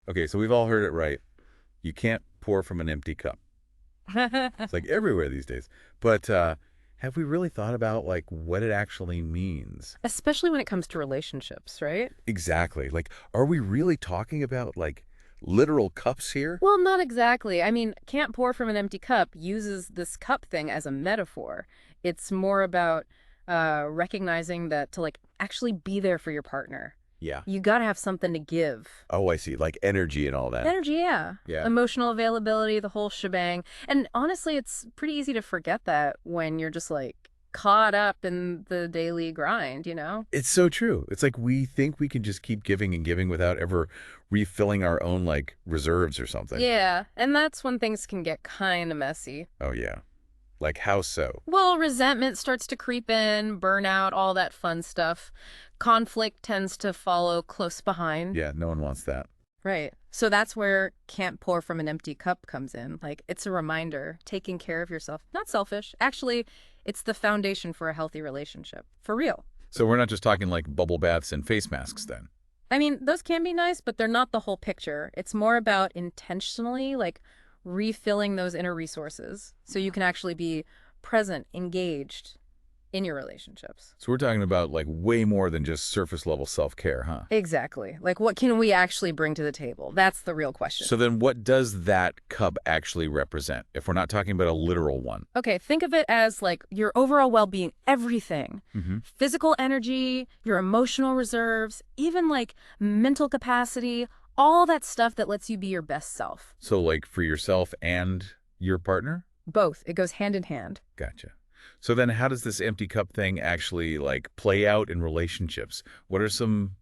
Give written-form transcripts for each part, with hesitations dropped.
Okay, so we've all heard it right. You can't pour from an empty cup. It's like everywhere these days. But have we really thought about like what it actually means? Especially when it comes to relationships, right? Exactly. Like, are we really talking about like literal cups here? Well, not exactly. I mean, can't pour from an empty cup uses this cup thing as a metaphor. It's more about recognizing that to like actually be there for your partner. Yeah. You got to have something to give. Oh, I see. Like energy and all that. Energy, yeah. Yeah. Emotional availability, the whole shebang. And honestly, it's pretty easy to forget that when you're just like caught up in the daily grind, you know? It's so true. It's like we think we can just keep giving and giving without ever refilling our own like reserves or something. Yeah, and that's when things can get kind of messy. Oh, yeah. Like how so? Well, resentment starts to creep in, burnout, all that fun stuff. Conflict tends to follow close behind. Yeah, no one wants that. Right. So that's where can't pour from an empty cup comes in. Like, it's a reminder, taking care of yourself. Not selfish. Actually, it's the foundation for a healthy relationship. For real. So we're not just talking like bubble baths and face masks then. I mean, those can be nice, but they're not the whole picture. It's more about intentionally, like, refilling those inner resources so you can actually be present, engaged in your relationships. So we're talking about like way more than just surface level self-care, huh? Exactly. Like, what can we actually bring to the table? That's the real question. So then what does that cup actually represent if we're not talking about a literal one? Okay, think of it as like your overall well-being, everything. Mm-hmm. Physical energy, your emotional reserves, even like mental capacity, all that stuff that lets you be your best self. So like for yourself and your partner? Both. It goes hand in hand. Gotcha. So then how does this empty cup thing actually like play out in relationships? What are some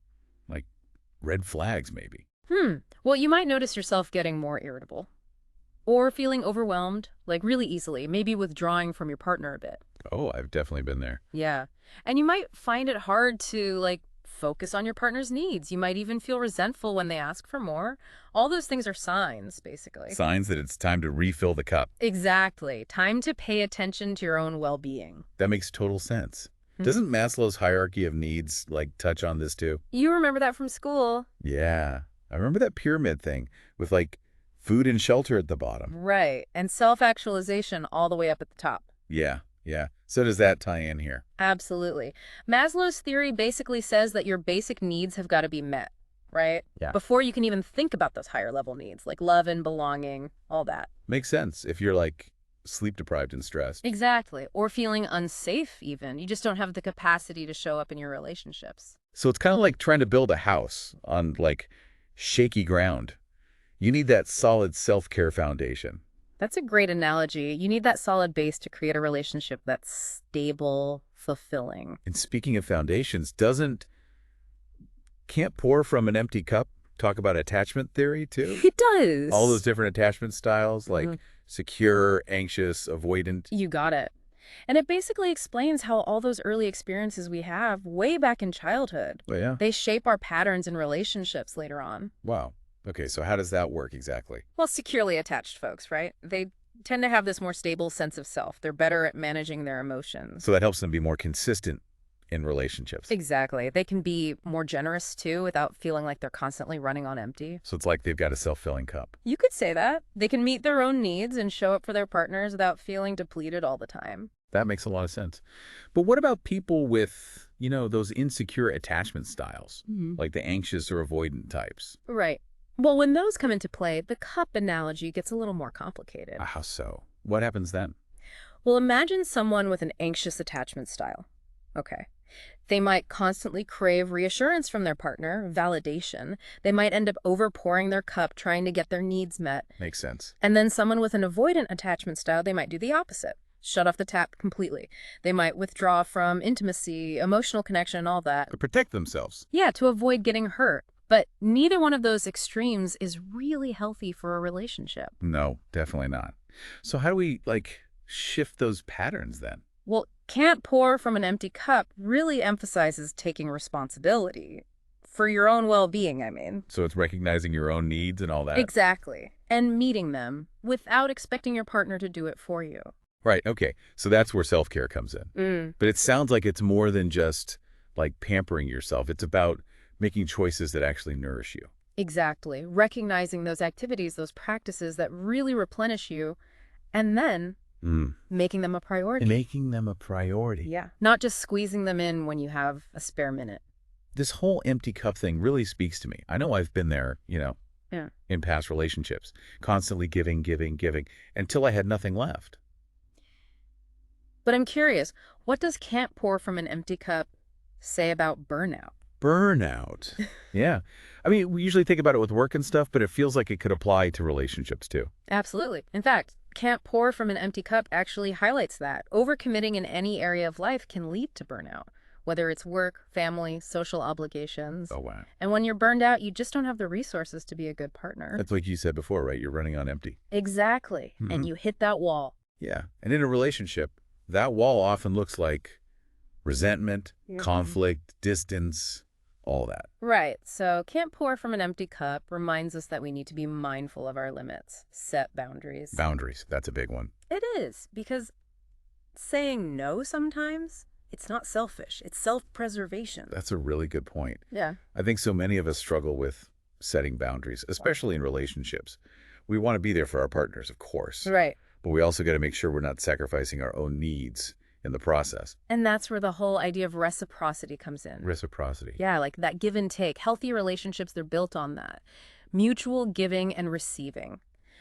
like red flags maybe? Well, you might notice yourself getting more irritable or feeling overwhelmed, like really easily, maybe withdrawing from your partner a bit. Oh, I've definitely been there. Yeah. And you might find it hard to like focus on your partner's needs. You might even feel resentful when they ask for more. All those things are signs, basically. Signs that it's time to refill the cup. Exactly. Time to pay attention to your own well-being. That makes total sense. Hmm. Doesn't Maslow's hierarchy of needs like touch on this too? You remember that from school? Yeah. I remember that pyramid thing with like food and shelter at the bottom. Right. And self-actualization all the way up at the top. Yeah. Yeah. So does that tie in here? Absolutely. Maslow's theory basically says that your basic needs have got to be met, right? Yeah. Before you can even think about those higher level needs, like love and belonging, all that. Makes sense if you're like sleep deprived and stressed. Exactly. Or feeling unsafe even. You just don't have the capacity to show up in your relationships. So it's kind of like trying to build a house on like shaky ground. You need that solid self-care foundation. That's a great analogy. You need that solid base to create a relationship that's stable, fulfilling. And speaking of foundations, can't pour from an empty cup talk about attachment theory too? It does. All those different attachment styles like secure, anxious, avoidant. You got it. And it basically explains how all those early experiences we have way back in childhood, Oh, yeah. they shape our patterns in relationships later on. Wow. Okay, so how does that work exactly? Well, securely attached folks, right? They tend to have this more stable sense of self. They're better at managing their emotions. So that helps them be more consistent in relationships. Exactly. They can be more generous too without feeling like they're constantly running on empty. So it's like they've got a self-filling cup. You could say that. They can meet their own needs and show up for their partners without feeling depleted all the time. That makes a lot of sense. But what about people with, those insecure attachment styles, like the anxious or avoidant types? Right. Well, when those come into play, the cup analogy gets a little more complicated. How so? What happens then? Well, imagine someone with an anxious attachment style. Okay. They might constantly crave reassurance from their partner, validation. They might end up overpouring their cup trying to get their needs met. Makes sense. And then someone with an avoidant attachment style, they might do the opposite. Shut off the tap completely. They might withdraw from intimacy, emotional connection, all that. To protect themselves. Yeah, to avoid getting hurt. But neither one of those extremes is really healthy for a relationship. No, definitely not. So how do we, shift those patterns then? Well, can't pour from an empty cup really emphasizes taking responsibility. For your own well-being, I mean. So it's recognizing your own needs and all that? Exactly. And meeting them without expecting your partner to do it for you. Right, okay. So that's where self-care comes in. But it sounds like it's more than just, pampering yourself. It's about making choices that actually nourish you. Exactly. Recognizing those activities, those practices that really replenish you, and then Mm. making them a priority. Making them a priority. Yeah. Not just squeezing them in when you have a spare minute. This whole empty cup thing really speaks to me. I know I've been there, Yeah. in past relationships, constantly giving, giving, giving, until I had nothing left. But I'm curious, what does can't pour from an empty cup say about burnout? Burnout. Yeah. I mean, we usually think about it with work and stuff, but it feels like it could apply to relationships too. Absolutely. In fact, can't pour from an empty cup actually highlights that. Overcommitting in any area of life can lead to burnout, whether it's work, family, social obligations. Oh, wow. And when you're burned out, you just don't have the resources to be a good partner. That's like you said before, right? You're running on empty. Exactly. And you hit that wall. Yeah. And in a relationship, that wall often looks like resentment, conflict, distance, all that. Right. So can't pour from an empty cup reminds us that we need to be mindful of our limits, set boundaries. Boundaries. That's a big one. It is, because saying no sometimes, it's not selfish. It's self-preservation. That's a really good point. Yeah. I think so many of us struggle with setting boundaries, especially in relationships. We want to be there for our partners, of course. Right. But we also got to make sure we're not sacrificing our own needs in the process. And that's where the whole idea of reciprocity comes in. Reciprocity. Yeah, like that give and take. Healthy relationships, they're built on that. Mutual giving and receiving.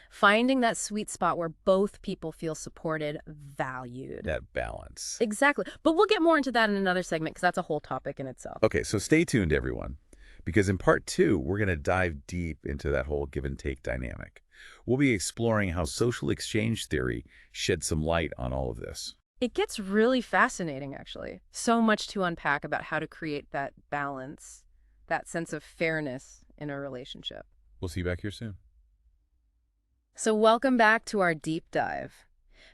Finding that sweet spot where both people feel supported, valued. That balance. Exactly. But we'll get more into that in another segment because that's a whole topic in itself. Okay, so stay tuned, everyone, because in part 2, we're going to dive deep into that whole give and take dynamic. We'll be exploring how social exchange theory sheds some light on all of this. It gets really fascinating, actually. So much to unpack about how to create that balance, that sense of fairness in a relationship. We'll see you back here soon. So welcome back to our deep dive.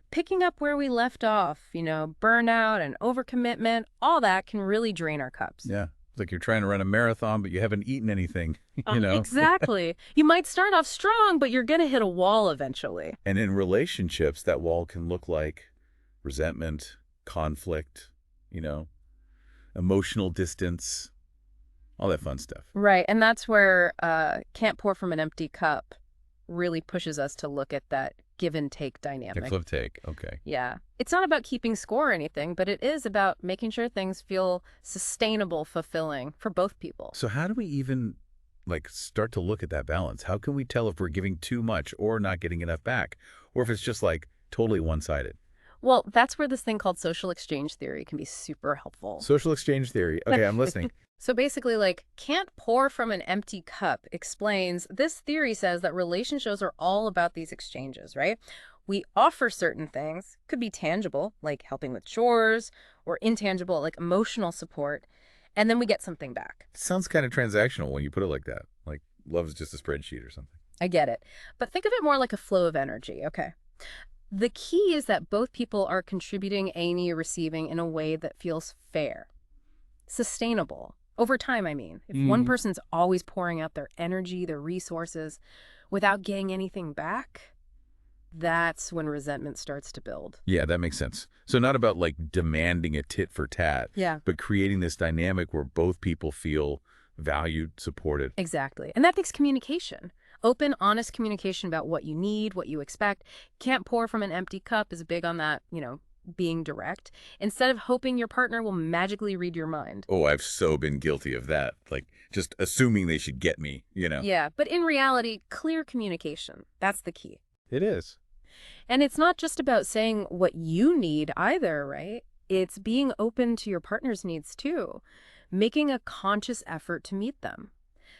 Picking up where we left off, burnout and overcommitment, all that can really drain our cups. Yeah, it's like you're trying to run a marathon, but you haven't eaten anything, Exactly. You might start off strong, but you're going to hit a wall eventually. And in relationships, that wall can look like resentment, conflict, emotional distance, all that fun stuff. Right, and that's where can't pour from an empty cup really pushes us to look at that give and take dynamic. Give take, okay. Yeah. It's not about keeping score or anything, but it is about making sure things feel sustainable, fulfilling for both people. So how do we even start to look at that balance? How can we tell if we're giving too much or not getting enough back? Or if it's just totally one-sided? Well, that's where this thing called social exchange theory can be super helpful. Social exchange theory. Okay, I'm listening. So basically, can't pour from an empty cup explains this theory says that relationships are all about these exchanges, right? We offer certain things, could be tangible, like helping with chores, or intangible, like emotional support, and then we get something back. Sounds kind of transactional when you put it like that. Like love is just a spreadsheet or something. I get it. But think of it more like a flow of energy, okay? The key is that both people are contributing and receiving in a way that feels fair, sustainable. Over time, I mean. If one person's always pouring out their energy, their resources, without getting anything back, that's when resentment starts to build. Yeah, that makes sense. So not about demanding a tit for tat, but creating this dynamic where both people feel valued, supported. Exactly. And that takes communication. Open, honest communication about what you need, what you expect. Can't pour from an empty cup is big on that, being direct, instead of hoping your partner will magically read your mind. Oh, I've so been guilty of that. Just assuming they should get me, Yeah, but in reality, clear communication. That's the key. It is. And it's not just about saying what you need either, right? It's being open to your partner's needs too, making a conscious effort to meet them.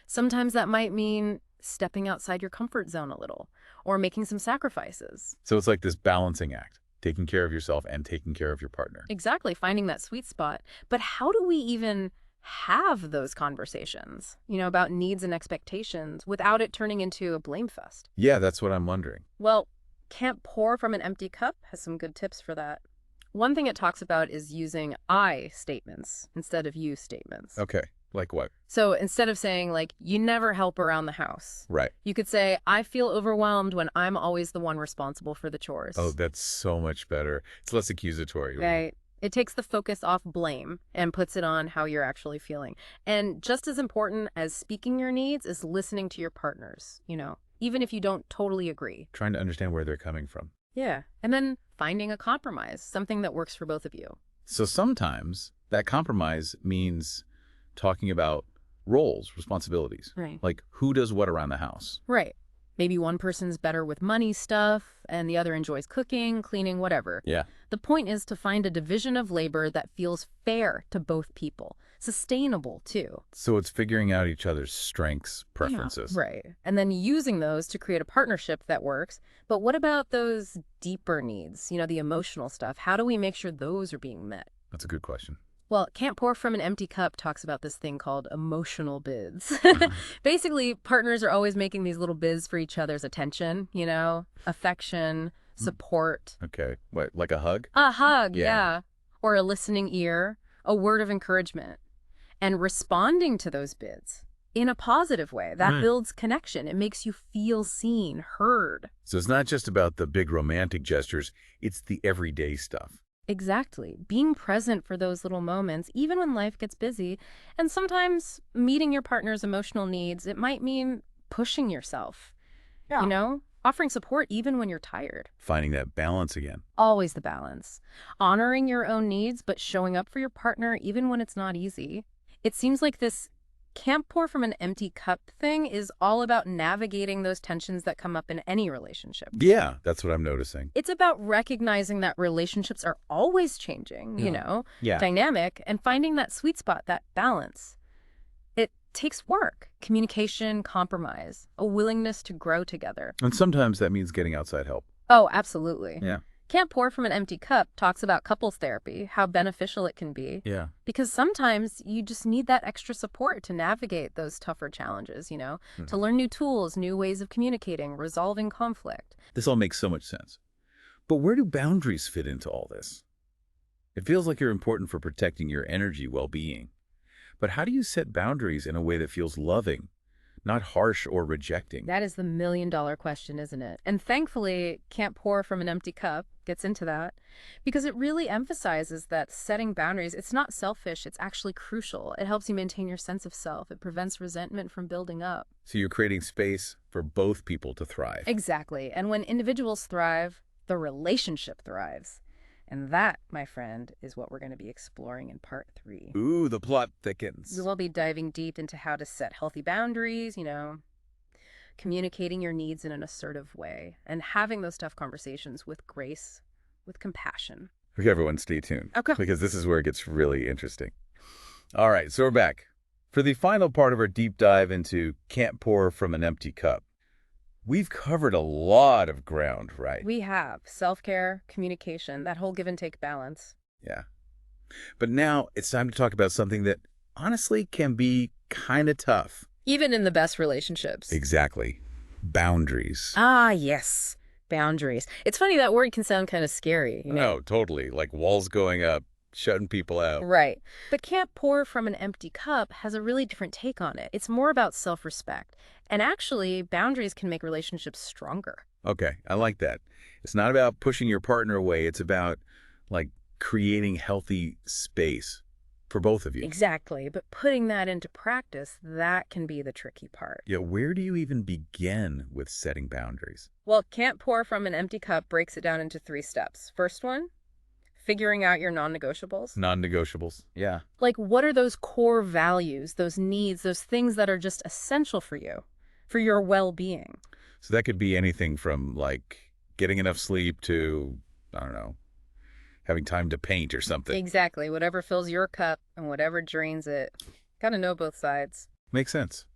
Sometimes that might mean stepping outside your comfort zone a little, or making some sacrifices. So it's like this balancing act. Taking care of yourself and taking care of your partner. Exactly, finding that sweet spot. But how do we even have those conversations, about needs and expectations without it turning into a blame fest? Yeah, that's what I'm wondering. Well, Can't Pour from an Empty Cup has some good tips for that. One thing it talks about is using I statements instead of you statements. Okay, like what? So instead of saying, you never help around the house. Right. You could say, I feel overwhelmed when I'm always the one responsible for the chores. Oh, that's so much better. It's less accusatory. Right. It takes the focus off blame and puts it on how you're actually feeling. And just as important as speaking your needs is listening to your partners, even if you don't totally agree. Trying to understand where they're coming from. Yeah. And then finding a compromise, something that works for both of you. So sometimes that compromise means talking about roles, responsibilities. Right. Like who does what around the house. Right. Maybe one person's better with money stuff and the other enjoys cooking, cleaning, whatever. Yeah. The point is to find a division of labor that feels fair to both people, sustainable too. So it's figuring out each other's strengths, preferences. Yeah, right. And then using those to create a partnership that works. But what about those deeper needs, the emotional stuff? How do we make sure those are being met? That's a good question. Well, Can't Pour from an Empty Cup talks about this thing called emotional bids. Basically, partners are always making these little bids for each other's attention, affection, support. Okay. What, like a hug? A hug, Yeah. yeah. Or a listening ear, a word of encouragement. And responding to those bids in a positive way, that builds connection. It makes you feel seen, heard. So it's not just about the big romantic gestures, it's the everyday stuff. Exactly. Being present for those little moments, even when life gets busy. And sometimes meeting your partner's emotional needs, it might mean pushing yourself. Yeah. Offering support even when you're tired. Finding that balance again. Always the balance. Honoring your own needs, but showing up for your partner even when it's not easy. It seems like this Can't Pour from an Empty Cup thing is all about navigating those tensions that come up in any relationship. Yeah, that's what I'm noticing. It's about recognizing that relationships are always changing, Yeah. dynamic, and finding that sweet spot, that balance. It takes work, communication, compromise, a willingness to grow together. And sometimes that means getting outside help. Oh, absolutely. Yeah. Can't Pour from an Empty Cup talks about couples therapy, how beneficial it can be. Yeah. Because sometimes you just need that extra support to navigate those tougher challenges, to learn new tools, new ways of communicating, resolving conflict. This all makes so much sense. But where do boundaries fit into all this? It feels like you're important for protecting your energy well-being. But how do you set boundaries in a way that feels loving, not harsh or rejecting? That is the million-dollar question, isn't it? And thankfully, Can't Pour from an Empty Cup gets into that because it really emphasizes that setting boundaries, it's not selfish, it's actually crucial. It helps you maintain your sense of self. It prevents resentment from building up. So you're creating space for both people to thrive. Exactly. And when individuals thrive, the relationship thrives. And that, my friend, is what we're going to be exploring in part 3. Ooh, the plot thickens. We will be diving deep into how to set healthy boundaries, communicating your needs in an assertive way, and having those tough conversations with grace, with compassion. Okay, everyone, stay tuned. Okay. Because this is where it gets really interesting. All right, so we're back. For the final part of our deep dive into Can't Pour from an Empty Cup, we've covered a lot of ground, right? We have self-care, communication, that whole give and take balance. Yeah. But now it's time to talk about something that honestly can be kind of tough. Even in the best relationships. Exactly. Boundaries. Ah, yes. Boundaries. It's funny, that word can sound kind of scary. No, totally. Like walls going up, shutting people out. Right. But Can't Pour from an Empty Cup has a really different take on it. It's more about self-respect. And actually, boundaries can make relationships stronger. Okay, I like that. It's not about pushing your partner away. It's about, creating healthy space for both of you. Exactly. But putting that into practice, that can be the tricky part. Yeah, where do you even begin with setting boundaries? Well, Can't Pour from an Empty Cup breaks it down into 3 steps. First one, figuring out your non-negotiables. Non-negotiables. Yeah. Like, what are those core values, those needs, those things that are just essential for you, for your well-being? So that could be anything from, getting enough sleep to, I don't know, having time to paint or something. Exactly. Whatever fills your cup and whatever drains it. Gotta know both sides. Makes sense.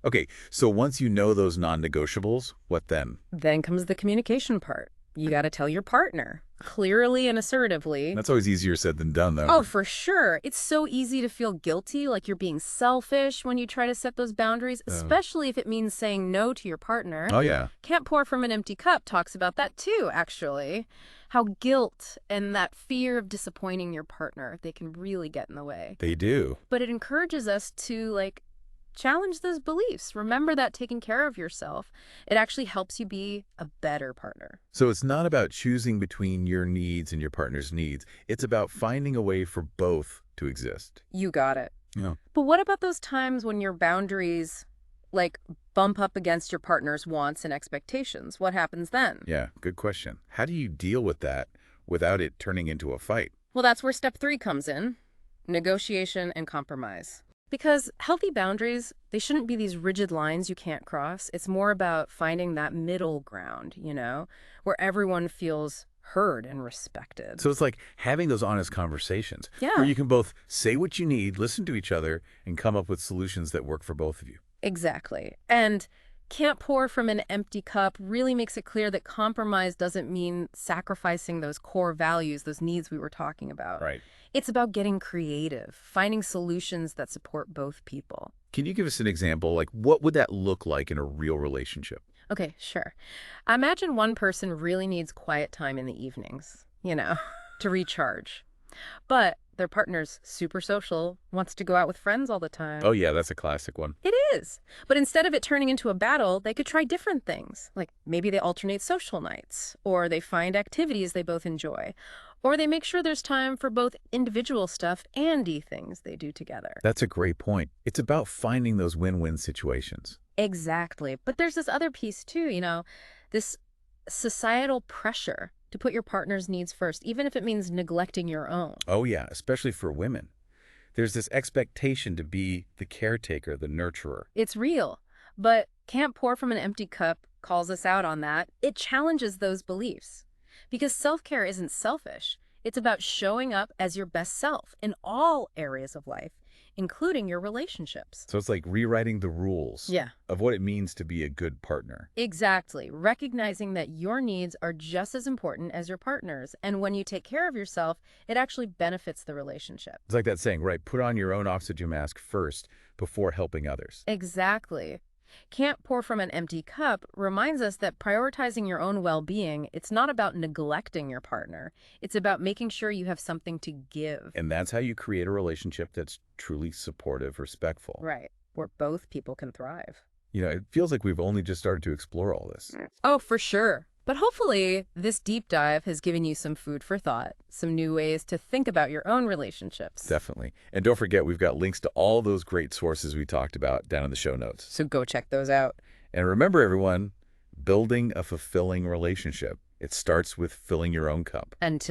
Okay, so once you know those non-negotiables, what then? Then comes the communication part. You gotta tell your partner, clearly and assertively. That's always easier said than done, though. Oh, for sure. It's so easy to feel guilty, like you're being selfish when you try to set those boundaries, especially if it means saying no to your partner. Oh, yeah. Can't Pour from an Empty Cup talks about that too, actually. How guilt and that fear of disappointing your partner, they can really get in the way. They do. But it encourages us to, challenge those beliefs. Remember that taking care of yourself, it actually helps you be a better partner. So it's not about choosing between your needs and your partner's needs. It's about finding a way for both to exist. You got it. Yeah. But what about those times when your boundaries, like, bump up against your partner's wants and expectations? What happens then? Yeah, good question. How do you deal with that without it turning into a fight? Well, that's where step 3 comes in: negotiation and compromise. Because healthy boundaries, they shouldn't be these rigid lines you can't cross. It's more about finding that middle ground, where everyone feels heard and respected. So it's like having those honest conversations Yeah, where you can both say what you need, listen to each other, and come up with solutions that work for both of you. exactly. And can't pour from an empty cup really makes it clear that compromise doesn't mean sacrificing those core values, those needs we were talking about. Right. It's about getting creative, finding solutions that support both people. Can you give us an example? Like, what would that look like in a real relationship? Okay, sure. Imagine one person really needs quiet time in the evenings, to recharge. But their partner's super social, wants to go out with friends all the time. Oh, yeah, that's a classic one. It is. But instead of it turning into a battle, they could try different things. Like maybe they alternate social nights, or they find activities they both enjoy, or they make sure there's time for both individual stuff and things they do together. That's a great point. It's about finding those win-win situations. Exactly. But there's this other piece too, this societal pressure to put your partner's needs first, even if it means neglecting your own. Oh, yeah, especially for women. There's this expectation to be the caretaker, the nurturer. It's real, but Can't Pour from an Empty Cup calls us out on that. It challenges those beliefs. Because self-care isn't selfish. It's about showing up as your best self in all areas of life, including your relationships. So it's like rewriting the rules Yeah, of what it means to be a good partner. exactly. Recognizing that your needs are just as important as your partner's. And when you take care of yourself, it actually benefits the relationship. It's like that saying, right? Put on your own oxygen mask first before helping others. Exactly. Can't Pour from an Empty Cup reminds us that prioritizing your own well-being, it's not about neglecting your partner. It's about making sure you have something to give. And that's how you create a relationship that's truly supportive, respectful. Right. Where both people can thrive. It feels like we've only just started to explore all this. Oh, for sure. But hopefully, this deep dive has given you some food for thought, some new ways to think about your own relationships. Definitely. And don't forget, we've got links to all those great sources we talked about down in the show notes. So go check those out. And remember, everyone, building a fulfilling relationship, it starts with filling your own cup. Until